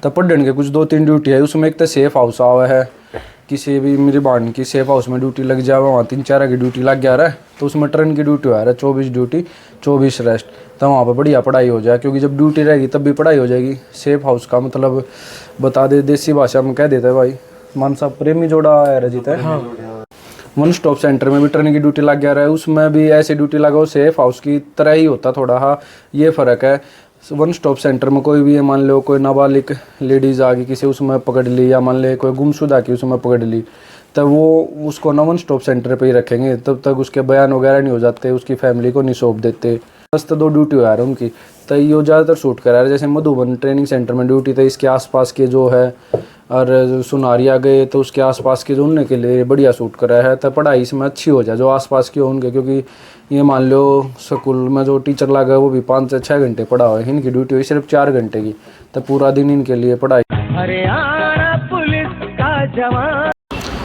तो पढ़ने के कुछ 2-3 ड्यूटी है उसमें। एक तो सेफ हाउस आवा है, किसी भी मेरी बहन की सेफ हाउस में ड्यूटी लग जाए, वहाँ 3-4 की ड्यूटी लग गया रहा है, तो उसमें ट्रेन की ड्यूटी आ रहा है 24 ड्यूटी 24 रेस्ट। तो वहाँ पर बढ़िया पढ़ाई हो जाए, क्योंकि जब ड्यूटी रहेगी तब भी पढ़ाई हो जाएगी। सेफ हाउस का मतलब बता दे, देसी भाषा में कह देते हैं भाई, मान साहब प्रेमी जोड़ा है रजित है। हाँ। वन स्टॉप सेंटर में भी ट्रेन की ड्यूटी लग गया रहा है, उसमें भी ऐसी ड्यूटी लगा सेफ हाउस की तरह ही होता थोड़ा। हाँ ये फ़र्क है, वन स्टॉप सेंटर में कोई भी मान लो कोई नाबालिग लेडीज़ आ गई किसी उसमें पकड़ ली, या मान ले कोई गुमशुदा की उसमें पकड़ ली, तब वो उसको ना वन स्टॉप सेंटर पे ही रखेंगे, तब तक उसके बयान वगैरह नहीं हो जाते, उसकी फैमिली को नहीं सौंप देते। बस तो 2 ड्यूटी हो रहा है उनकी, तो ये ज़्यादातर शूट करा रहा है। जैसे मधुबन ट्रेनिंग सेंटर में ड्यूटी तो इसके आसपास के जो है, और सुनारिया गए तो उसके आसपास के जो उनने के लिए बढ़िया शूट करा है। तो पढ़ाई इसमें अच्छी हो जाए जो आसपास के उनके, क्योंकि ये मान लो स्कूल में जो टीचर लगा है वो भी 5 से 6 घंटे पढ़ा हुआ है, इनकी ड्यूटी हुई सिर्फ 4 घंटे की, तो पूरा दिन इनके लिए पढ़ाई। हरियाणा पुलिस का जवान,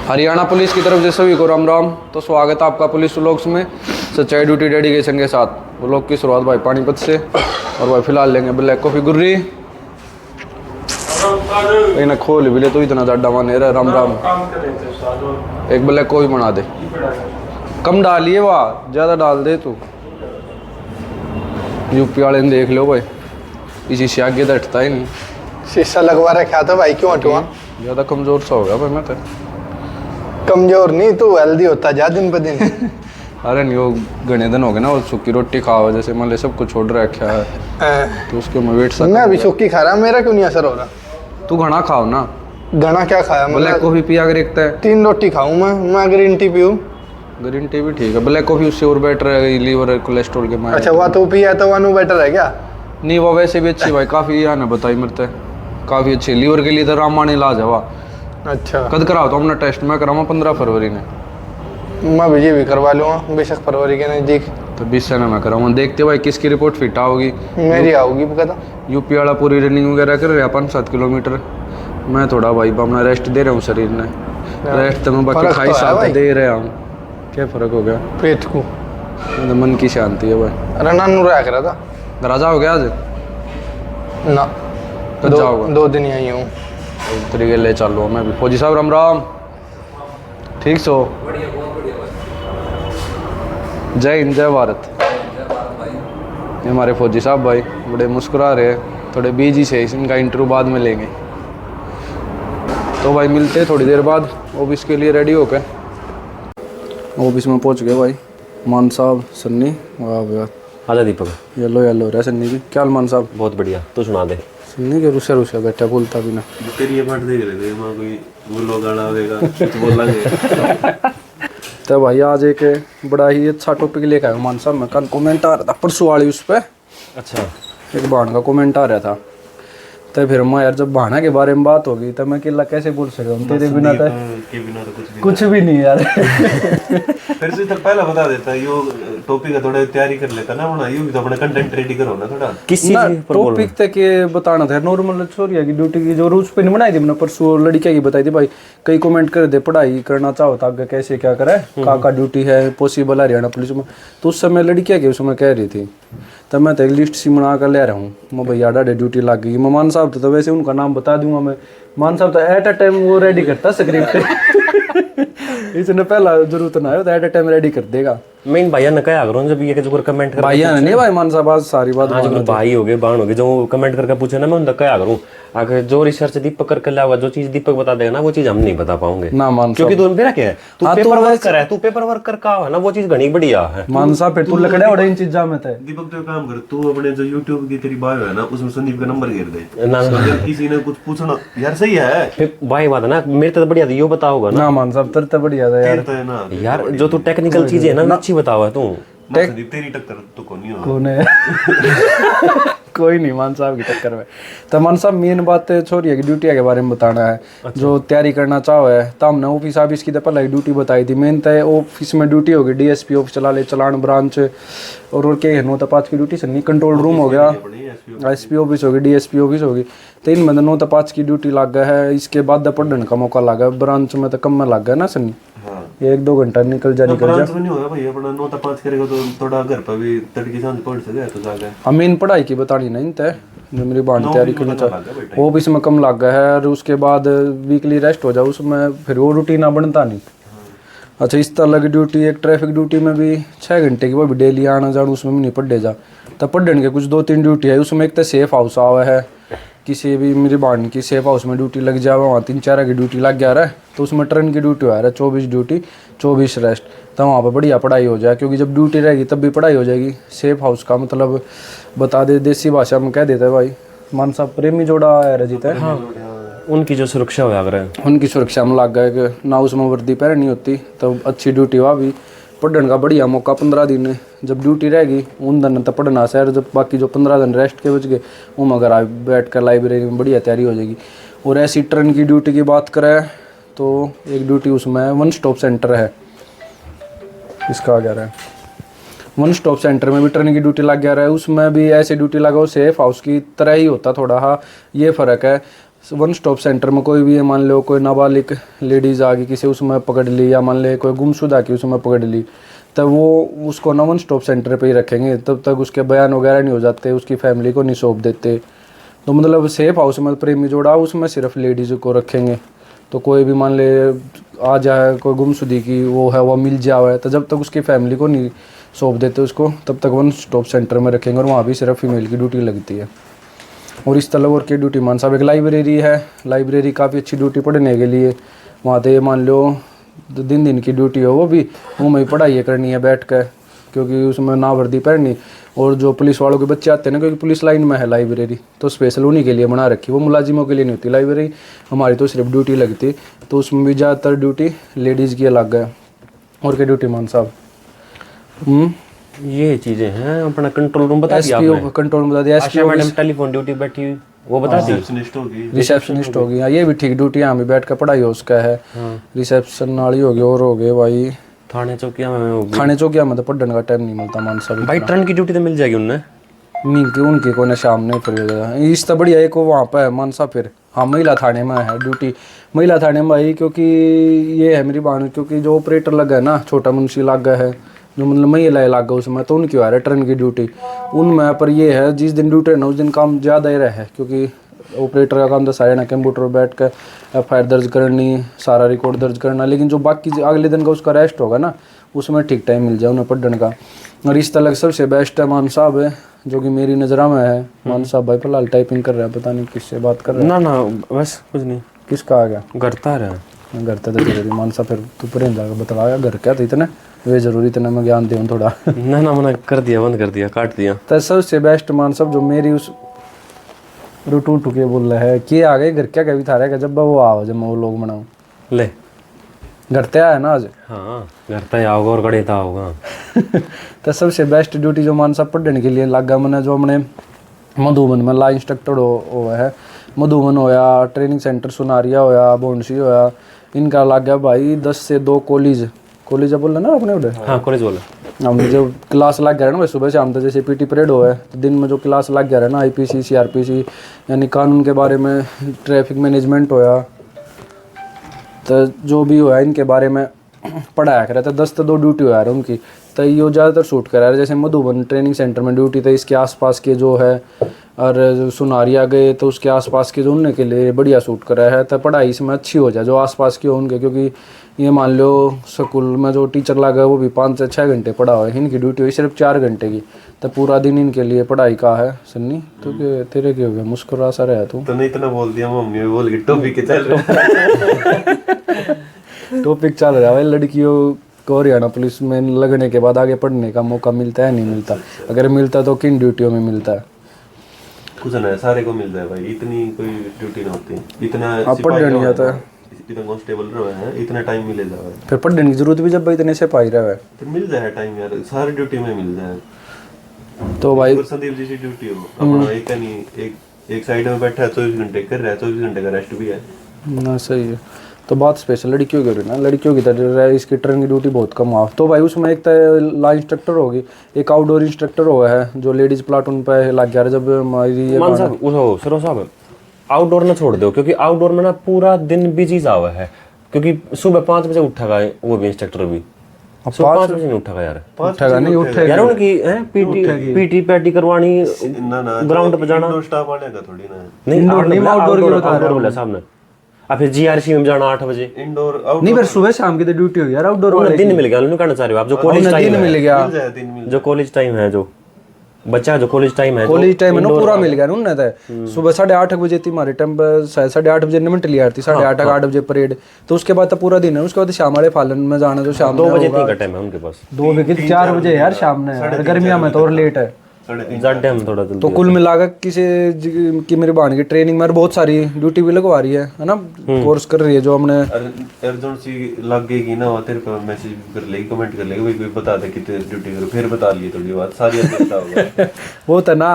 हरियाणा पुलिस की तरफ से सभी को राम राम। तो स्वागत है आपका पुलिस व्लॉग्स में, सच्चाई ड्यूटी डेडिकेशन के साथ। व्लॉग की शुरुआत भाई पानीपत से, और भाई फिलहाल लेंगे ब्लैक कॉफ़ी गुर्री। इन्हें खोल भी ले तो इतना ज़्यादा माने रहा। राम राम। एक ब्लैक कॉफ़ी बना दे, कम डालिए वाह, ज़्यादा डाल दे तू। यूपी वाले ने देख लो भाई, इसी से आगे हटता ही नहीं। शीशा लगवा रखा था भाई, क्यों हटवा? ज़्यादा कमज़ोर सा हो गया भाई मैं तो। कमजोर नहीं, तू हेल्दी होता जा दिन ब दिन। अरे नहीं, वो घने दिन हो गए ना, वो सूखी रोटी खा वजह से मान ले सब कुछ छोड़ रखा है, तो उसके में वेट सा। मैं अभी सूखी खा रहा, मेरा क्यों नहीं असर हो रहा? तू घना खाओ ना। घना क्या खाया? ब्लैक कॉफ़ी पिया कर देखता है। 3 रोटी खाऊं मैं ग्रीन टी पीऊं। ग्रीन टी भी ठीक है, ब्लैक कॉफ़ी उससे और बेटर है लीवर कोलेस्ट्रॉल के मामले। अच्छा वह तो पिया तो वह बेटर है क्या? नहीं वो वैसे भी अच्छी भाई, काफ़ी यहाँ ना बताई मरते, काफ़ी अच्छी लीवर के लिए तो रामायण इलाज है वाह। अच्छा कद कराओ तो हमने टेस्ट मैं कराऊँ 15 फरवरी ने। मैं विजय भी करवा लूँगा बेशक फरवरी के नज़दीक। तो 20 से ना मैं कराऊँ, देखते भाई किसकी रिपोर्ट फिट आओगी। मेरी आऊगी पता। यूपी वाला पूरी रनिंग वगैरह कर रहे हैं 5-7 किलोमीटर। मैं थोड़ा भाई अपना रेस्ट दे रहा हूँ शरीर ने, रेस्ट तो मैं बाकी खाई साथ दे रहा हूँ। क्या फ़र्क हो गया? पेट को तो मन की शांति है भाई। अरे नानू रहा करा था। राजा हो गया आज ना कब जाओगा? 2 दिन यहीं हूँ। एक तरीके ले चलो मैं भी। फौजी साहब राम राम, ठीक सो? जय हिंद जय भारत। ये हमारे फौजी साहब भाई बड़े मुस्कुरा रहे हैं, थोड़े बिजी से, इनका इंटरव्यू बाद में लेंगे। तो भाई मिलते हैं थोड़ी देर बाद ऑफिस के लिए रेडी होकर। ऑफिस में पहुंच गए भाई। मान साहब, सन्नी, वाह वाह। आजा दीपक। येलो येलो रहा सन्नी भी। क्या हाल मान साहब? बहुत बढ़िया, तू सुना दे। सन्नी के रुसे बैठा बोलता भी ना। तेरी ये बात देख रहे थे, मां कोई बोलो गाना आवेगा कुछ बोलेंगे। तो भाई आज एक बड़ा ही अच्छा टॉपिक लेकर आया मान साहब। मैं कल कमेंट आ रहा था परसों वाली उस पर। अच्छा। एक बहन का कमेंट आ रहा था, तो फिर मैं यार जब बहाना के बारे में बात होगी तो मैं अकेला कैसे बोल सकता हूँ तेरे बिना तो कुछ भी नहीं यार। फिर से तक पहला बता देता यो टॉपिक का थोड़ा तैयारी कर लेता ना, बना यूं तो अपना कंटेंट रेडी करो ना थोड़ा। किस चीज पर बोल रहे टॉपिक तक ये बताना था नॉर्मल छोरिया की ड्यूटी की जो रूल्स पे नहीं बनाई थी मैंने परसों, लड़कियां की बताई थी भाई। कई कमेंट कर दे पढ़ाई करना चाहो तो आगे कैसे क्या करे, का ड्यूटी है पॉसिबल हरियाणा पुलिस में। तो उस समय लड़कियां की उसमें कह रही थी, तब मैं तो एक लिस्ट सी बना कर ले रहा हूँ। मैं भैया डाडे ड्यूटी लग गई। मैं मान साहब तो वैसे उनका नाम बता दूंगा मैं। मान साहब तो एट अ टाइम वो रेडी करता स्क्रिप्ट। इसने पहला जरूरत ना है तो एट अ टाइम रेडी कर देगा। मैं इन भाइया ने कहा करो जब ये जो कमेंट कर भाइया ने नहीं भाई, मान साहब आज सारी बात हाँ जो भाई हो गए बहन हो गए जो कमेंट करके पूछे ना, मैं उनका क्या करूँ। अगर जो रिसर्च दीपक करके लाओगा, जो चीज दीपक बता देगा ना वो चीज हम नहीं बता पाओगे ना मान क्योंकि तू मेरा क्या है, तू पेपर वर्क कर रहा है, तू पेपर वर्क कर का है ना, वो चीज घनी बढ़िया है। मान साहब फिर तू लकड़ा उड़े इन चीजा में थे। दीपक तो काम कर, तू अपने जो YouTube की तेरी बायो है ना उसमें संदीप का नंबर गिर दे ना अगर किसी ने कुछ पूछना यार सही है फिर भाई बात है ना, मेरे तो बढ़िया यो बता होगा ना। मान साहब तरते बढ़िया था यार। तो है ना यार जो तू टेक्निकल चीजें है ना अच्छी बताओ तू। संदीप तेरी टक्कर तो कौन नहीं हो। कौन है? कोई नहीं मान साहब की टक्कर में। तो मान साहब मेन बात छोड़िए कि ड्यूटी के बारे में बताना है। अच्छा। जो तैयारी करना चाहो है तो हमने ऑफिस ऑफिस की तो पहले ड्यूटी बताई थी। मेन तो ऑफिस में ड्यूटी होगी डीएसपी ऑफिस चला ले, चलान ब्रांच और क्या है 9 to 5 की ड्यूटी सन्नी। कंट्रोल रूम हो गया, एसपी ऑफिस होगी, डीएसपी ऑफिस होगी। तो इनमें 9 to 5 की ड्यूटी लग गया है। इसके बाद पढ़ने का मौका लगा, ब्रांच में तो कम में लग गया ना सन्नी। ये 1-2 घंटा निकल जा नहीं होगा भाई, अपना 9 to 5 करेगा तो थोड़ा घर पर भी तड़की सांझ पढ़ सके तो जाके। हम इन पढ़ाई की बतानी नहीं तो जो मेरी बांड तैयारी करना चाह वो भी इसमें कम लग गया है। और उसके बाद वीकली रेस्ट हो जाओ उसमें फिर वो रूटीन ना बनता नहीं। अच्छा इस तरह की ड्यूटी एक ट्रैफिक ड्यूटी में भी 6 घंटे की वो भी डेली आना जाना उसमें भी नहीं पढ़े जा। तब पढ़ने के कुछ 2-3 ड्यूटी है उसमें। एक तो सेफ हाउस आवा है किसी भी मेरी बांड की सेफ हाउस में ड्यूटी लग जाए वहाँ 3-4 की ड्यूटी लग गया है तो उसमें ट्रेन की ड्यूटी आ रहा है 24 ड्यूटी 24 रेस्ट। तो वहाँ पर बढ़िया पढ़ाई हो जाए क्योंकि जब ड्यूटी रहेगी तब भी पढ़ाई हो जाएगी। सेफ हाउस का मतलब बता दे देसी भाषा में कह देते हैं भाई मान साहब प्रेमी जोड़ा है रजित है। हाँ उनकी जो सुरक्षा हो अगर उनकी सुरक्षा में लग गए कि ना उसमें वर्दी पहननी होती तो अच्छी ड्यूटी हुआ भी पढ़ने का बढ़िया मौका। 15 दिन जब ड्यूटी रहेगी उन दिन तब पढ़ना सर जब बाकी जो 15 दिन रेस्ट के बच गए वो मगर आ बैठ कर लाइब्रेरी में बढ़िया तैयारी हो जाएगी। और ऐसी ट्रेन की ड्यूटी की बात करें तो एक ड्यूटी उसमें 1 स्टॉप सेंटर है इसका आ गया है 1 स्टॉप सेंटर में भी ट्रेन की ड्यूटी लग गया है। उसमें भी ऐसी ड्यूटी लगा सेफ हाउस की तरह ही होता थोड़ा। हाँ ये फ़र्क है 1 स्टॉप सेंटर में कोई भी है मान लो कोई नाबालिग लेडीज़ आ गई किसी उसमें पकड़ ली या मान ले कोई गुमशुदा की उसमें पकड़ ली तब वो उसको ना 1 स्टॉप सेंटर पे ही रखेंगे तब तक उसके बयान वगैरह नहीं हो जाते उसकी फैमिली को नहीं सौंप देते। तो मतलब सेफ हाउस में प्रेमी जोड़ा उसमें सिर्फ लेडीज़ को रखेंगे। तो कोई भी मान ले आ जाए कोई गुमशुदी की वो है वो मिल जाए तो जब तक उसकी फैमिली को नहीं सौंप देते उसको तब तक 1 स्टॉप सेंटर में रखेंगे और वहाँ भी सिर्फ फीमेल की ड्यूटी लगती है। और इस तरह और की ड्यूटी मान साहब एक लाइब्रेरी है। लाइब्रेरी काफ़ी अच्छी ड्यूटी पढ़ने के लिए वहाँ तो मान लो दिन की ड्यूटी हो वो भी वो में पढ़ाई करनी है बैठ कर क्योंकि उसमें ना वर्दी पढ़नी। और जो पुलिस वालों के बच्चे आते हैं ना क्योंकि पुलिस लाइन में है लाइब्रेरी तो स्पेशल उन्हीं के लिए बना रखी वो मुलाजिमों के लिए नहीं होती लाइब्रेरी हमारी तो सिर्फ ड्यूटी लगती तो उसमें भी ज़्यादातर ड्यूटी लेडीज़ की अलग है। और क्या ड्यूटी मान साहब ये चीजें हैं अपना कंट्रोल रूम बता दिया आपने कंट्रोल रूम बता दिया। आशा मैडम टेलीफोन ड्यूटी बैठी हुई वो बता दी रिसेप्शनिस्ट होगी ये भी ठीक ड्यूटी यहाँ भी बैठ कर पढ़ाई हो उसका है। रिसेप्शन वाली होगी और हो गए भाई थाने चौकिया में थाने चौकिया में तो पढ़ने का टाइम नहीं मिलता मान साहब। भाई ट्रेन की ड्यूटी तो मिल जाएगी उन्हें नहीं कि उनकी कोई शाम नहीं फिर इस तो बढ़िया एक वहाँ पर है मान साहब। फिर हाँ महिला थाने में है ड्यूटी महिला थाने में आई क्योंकि ये है मेरी बात क्योंकि जो ऑपरेटर लगा है ना छोटा मुंशी लगा है जो मतलब महिला लगा उसमें तो उनकी आ रहा है ट्रेन की ड्यूटी उनमें। पर ये है जिस दिन ड्यूटी है ना उस दिन काम ज़्यादा ही रहा है क्योंकि ऑपरेटर का काम तो सारे ना कंप्यूटर पर बैठ कर FIR दर्ज करनी सारा रिकॉर्ड दर्ज करना। लेकिन जो बाकी अगले दिन का उसका रेस्ट होगा ना उसमें ठीक टाइम मिल जाए उन्हें पढ़ने का। और इस तरह सबसे बेस्ट है मान साहब है जो कि मेरी नज़र में है। मान साहब भाई फिलहाल टाइपिंग कर रहा है पता नहीं किससे बात कर रहा है ना बस कुछ नहीं किसका आ गया करता रहा घर तो जरूरी मान साहब फिर तू पर जाकर बतलाया घर क्या था इतने वे जरूरी इतना मैं ज्ञान दूँ थोड़ा ना मैंने कर दिया बंद कर दिया काट दिया। तो सबसे बेस्ट मान साहब जो मेरी उस रूटू टुके बोल रहा है कि आ गए घर क्या कभी था रहा जब वो आओ जब मैं वो लोग बनाऊँ ले घर तय है ना आज हाँ घर तय आओगा और गड़े था होगा तो सबसे बेस्ट ड्यूटी जो मान साहब पढ़ने के लिए लगा मैंने जो हमने मधुबन में ला इंस्ट्रक्टर हो है मधुबन होया ट्रेनिंग सेंटर सुनारिया होया बोंडसी होया इनका लग गया भाई 10 से 2 कॉलेज बोल रहे ना अपने उधर। हाँ कॉलेज बोला हम जो क्लास लग गया है ना भाई सुबह शाम तक जैसे PT परेड हो है तो दिन में जो क्लास लग गया है ना IPC CRPC यानी कानून के बारे में ट्रैफिक मैनेजमेंट होया तो जो भी हुआ इनके बारे में पढ़ाया कर रहा था। 10 से 2 ड्यूटी हुआ है उनकी तो ये ज़्यादातर शूट करा है। जैसे मधुबन ट्रेनिंग सेंटर में ड्यूटी था इसके आसपास के जो है और सुनारिया गए तो उसके आसपास के जो उनने के लिए बढ़िया शूट करा है। तो पढ़ाई इसमें अच्छी हो जाए जो आसपास के हो उनके क्योंकि ये मान लो स्कूल में जो टीचर लगा है वो भी 5 से 6 घंटे पढ़ा हुआ है इनकी ड्यूटी हुई सिर्फ 4 घंटे की तो पूरा दिन इनके लिए पढ़ाई का है। सन्नी तो तेरे क्या हो गया मुस्कुरा सा रहा तू तो नहीं इतना बोल दिया मम्मी बोल के टॉपिक के चल रहा टॉपिक चल रहा है भाई लड़कियों को हरियाणा पुलिस में लगने के बाद आगे पढ़ने का मौका मिलता है नहीं मिलता अगर मिलता तो किन ड्यूटियों में मिलता है कुछ ना सारे को मिलता है भाई इतनी कोई ड्यूटी ना होती इतना पढ़ने नहीं आता इतना कांस्टेबल रहे हैं इतना टाइम मिलेगा भाई फिर पढ़ने की जरूरत भी जब भाई इतने से पाई रहा है फिर मिल जाए टाइम यार सारी ड्यूटी में मिल जाए। तो भाई संदीप जी की ड्यूटी हो अपना एक नहीं एक साइड में बैठा है 24 घंटे कर रहा है 24 घंटे का रेस्ट भी है ना सही है। तो बात स्पेशल लड़कियों की हो रही ना लड़कियों की तरह इसकी ट्रेन की ड्यूटी बहुत कम हुआ तो भाई उसमें एक तो ला इंस्ट्रक्टर होगी एक आउटडोर इंस्ट्रक्टर हुआ है जो लेडीज प्लाटून पे लग गया जब हमारी ये सरो साहब आउटडोर ना छोड़ दो क्योंकि आउटडोर में ना पूरा दिन बिजी जावा है क्योंकि सुबह 5 बजे उठेगा वो भी इंस्ट्रक्टर भी अब 5 बजे नहीं उठा यार, उठेगा नहीं, उठेगा यार उनकी है पीटी पैटी करवानी, ना ना ग्राउंड पे जाना, इंडोर स्टाफ वाले का थोड़ी ना, नहीं Indoor नहीं, outdoor की बता रहा हूँ। बोला साहब ने। अब फिर जीआरसी में जाना 8 बजे, इंडोर नहीं, फिर सुबह शाम की तो ड्यूटी होगी यार आउटडोर उन्हें वाले दिन मिल गया, उन्होंने कहना चाह रहे हो आप, जो कॉलेज दिन टाइम मिल है, गया, मिल जाए, दिन मिल जो कॉलेज टाइम है, जो बच्चा जो कॉलेज टाइम है, कॉलेज टाइम है ना पूरा मिल गया ना उन्हें तो। सुबह 8:30 बजे थी हमारे टाइम पर, 8:30 बजे निमंटली आती, 8:30 8 बजे परेड, तो उसके बाद तो पूरा दिन है, उसके बाद शाम वाले फालन में जाना, तो शाम 2 बजे का टाइम है उनके पास, 2 बजे 4 बजे यार शाम में, गर्मियों में तो और लेट है। 3:30 जाते हम थोड़ा जल्दी। तो कुल मिलाकर किसी की मेरी बहन की ट्रेनिंग में बहुत सारी ड्यूटी भी लगवा रही है ना, कोर्स कर रही है जो हमने। अर्जेंट सी लग गई ना, वो तेरे को मैसेज कर लेगी, कमेंट कर लेगी, कोई बता दे कितने ड्यूटी करो, फिर बता लिए थोड़ी बात सारी पता होगा। वो था ना,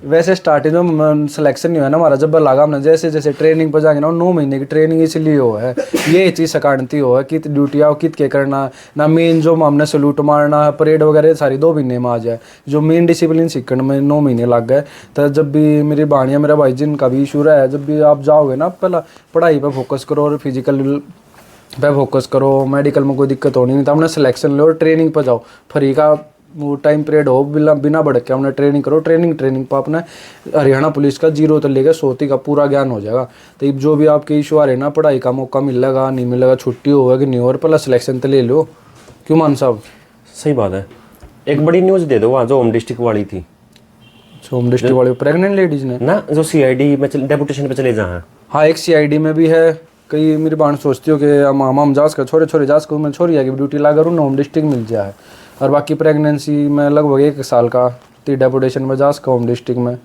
वैसे स्टार्टिंग में सिलेक्शन नहीं हुआ ना हमारा, जब लगा हमने जैसे जैसे ट्रेनिंग पर जाएंगे ना, 9 महीने की ट्रेनिंग इसलिए हो है, ये चीज़ सकांती हो है, कित ड्यूटी आओ कित के करना ना, मेन जो हमने सलूट मारना है, परेड वगैरह सारी 2 महीने में आ जाए, जो मेन डिसिप्लिन सीखने में 9 महीने लग गए। तो जब भी मेरी बाणिया मेरा भाई जिनका भी इशू रहा है, जब भी आप जाओगे ना, पहला पढ़ाई पर फोकस करो और फिजिकल पे फोकस करो, मेडिकल में कोई दिक्कत होनी नहीं, तो हमने सिलेक्शन लो और ट्रेनिंग पर जाओ, फ्री का वो टाइम पीरियड हो, बिना भड़क के हमने ट्रेनिंग करो, ट्रेनिंग पर अपना हरियाणा पुलिस का 0 से लेकर 100 तक का पूरा ज्ञान हो जाएगा। तो जो भी आपके इशू आ रहे ना, पढ़ाई का मौका मिलेगा नहीं मिलेगा, छुट्टी होगा कि नहीं, और पहला सिलेक्शन तो ले लो, क्यों मान साहब? सही बात है। एक बड़ी न्यूज़ दे दो वहाँ जो होम डिस्ट्रिक्ट वाली थी, होम डिस्ट्रिक्ट वाले प्रेग्नेंट लेडीज ने ना, जो सीआईडी में डेपुटेशन पे चले जाए। हाँ, एक सीआईडी में भी है। कई मेरी बहन सोचती हो कि हम जास का छोरे जास को मैं छोरी आगे ड्यूटी ला करूँ ना, होम डिस्ट्रिक्ट मिल जाए, और बाकी प्रेगनेंसी में लगभग 1 साल का डेपुटेशन में जास का होम डिस्ट्रिक्ट में।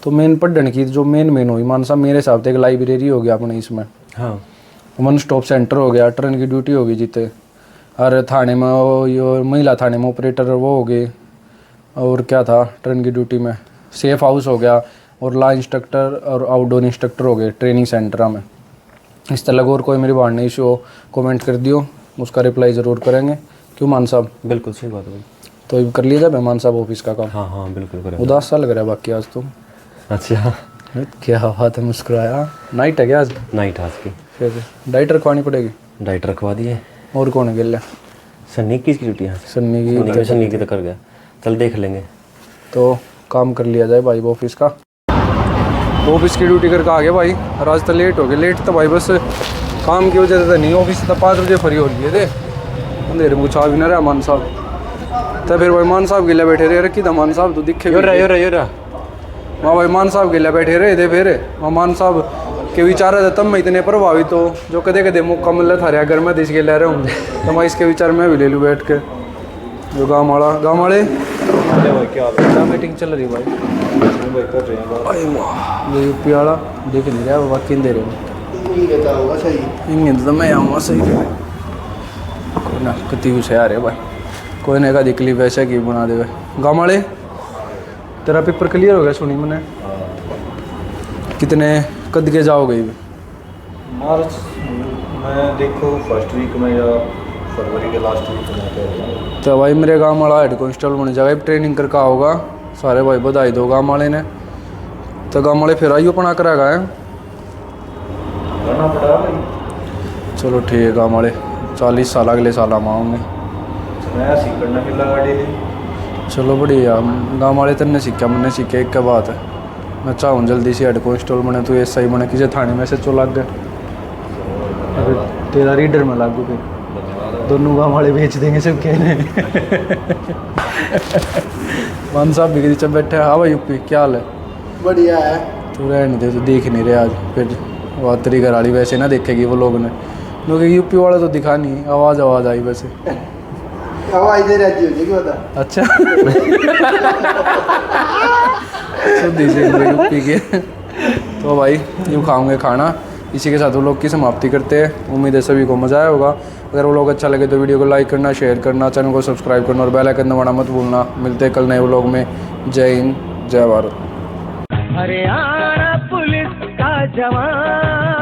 तो मेन पढ़ने की जो मेन हुई मान साहब, मेरे हिसाब से एक लाइब्रेरी हो गया अपने इसमें, हाँ, 1 स्टॉप सेंटर हो गया, ट्रेन की ड्यूटी होगी जीते, और थाने में ये महिला थाने में ऑपरेटर वो हो गए, और क्या था ट्रेन की ड्यूटी में, सेफ हाउस हो गया, और लॉ इंस्ट्रक्टर और आउटडोर इंस्ट्रक्टर हो गए ट्रेनिंग सेंटर में। इस तरह और कोई मेरी बात नहीं इशू हो, कमेंट कर दियो, उसका रिप्लाई ज़रूर करेंगे, क्यों मान साहब? बिल्कुल सही बात है भाई। तो ये कर लिया जाए मान साहब ऑफिस का काम? हाँ बिल्कुल करें। उदास सा लग रहा है बाकी आज तो। अच्छा, क्या बात है, मुस्कुराया। नाइट है क्या आज? नाइट आज की फिर डाइट रखवानी पड़ेगी। डाइट रखवा दी है। और कौन है गिल्ला? सन्नी किसकी ड्यूटी है? सन्नी की तो कर गया, चल देख लेंगे। तो काम कर लिया जाए भाई ऑफिस का। तो ऑफिस की ड्यूटी करके आ गए भाई, और आज तो लेट हो गए। लेट तो भाई बस काम की वजह से नहीं, ऑफिस तो 5 बजे फ्री हो गए थे, अंधेरे में कुछ आ भी ना रहा मान साहब। तो फिर भाई मान साहब गिला बैठे रहे, रखी था मान साहब तो दिखे यो रहा हाँ भाई, मान साहब गिला बैठे रहे थे। फिर मान साहब के विचार है तब मैं इतने प्रभावित हो, जो कदे कदे मौका मिल रहा था घर में दिश के ले रहे हूँ, तो मैं इसके विचार में भी ले लूँ बैठ के। जो गाँव वाले क्या मीटिंग चल रही भाई? ये यूपी वाला देख नहीं रहा बाबा, किन दे रहे हो इंगे तो मैं आऊँगा सही कोई ना, कति से आ रहे भाई, कोई ना का दिखली वैसे की बना दे। गाँव वाले तेरा पेपर क्लियर हो गया सुनी मैंने, कितने कद के जाओगे? मार्च में देखो, फर्स्ट वीक में या फरवरी के लास्ट वीक में। तो भाई मेरे गाँव वाला हेड कांस्टेबल बन जाएगा, ट्रेनिंग करके आओगा सारे भाई, बधाई दो गाँव वाले ने। तो गाँव वाले फिर आइयो पढ़ा कराएगा है, करना पड़ा भाई। चलो ठीक है। गाँव वाले 40 साल अगले साल हम आऊँगे। मैं सीखना किला गाड़ी ली। चलो बढ़िया, गाँव वाले तेने सीखा मैंने सीखा, एक क्या बात है। मैं चाहूँ जल्दी से हेड कांस्टेबल बने, तू एसआई बने, किसी थाने में से चो लग गए, तेरा रीडर में लागू फिर दोनों गाँव वाले बेच देंगे सब कहने। मान साहब भी चल बैठे। हाँ भाई यूपी क्या हाल है? बढ़िया है। तो रहने दे, तो देख नहीं रहे आज, फिर वो तेरी घर वाली वैसे ना देखेगी वो लोग ने, क्योंकि यूपी वाला तो दिखा नहीं, आवाज़ आई वैसे। हवा इधर रहती हो जी बता। अच्छा सुधी से यूपी के। तो भाई यूँ खाऊंगे खाना, इसी के साथ वो लोग की समाप्ति करते हैं। उम्मीद है सभी को मज़ा आया होगा। अगर वो लोग अच्छा लगे तो वीडियो को लाइक करना, शेयर करना, चैनल को सब्सक्राइब करना और बेल आइकन दबाना मत भूलना। मिलते हैं कल नए व्लॉग में। जय हिंद, जय भारत। हरियाणा पुलिस का जवान।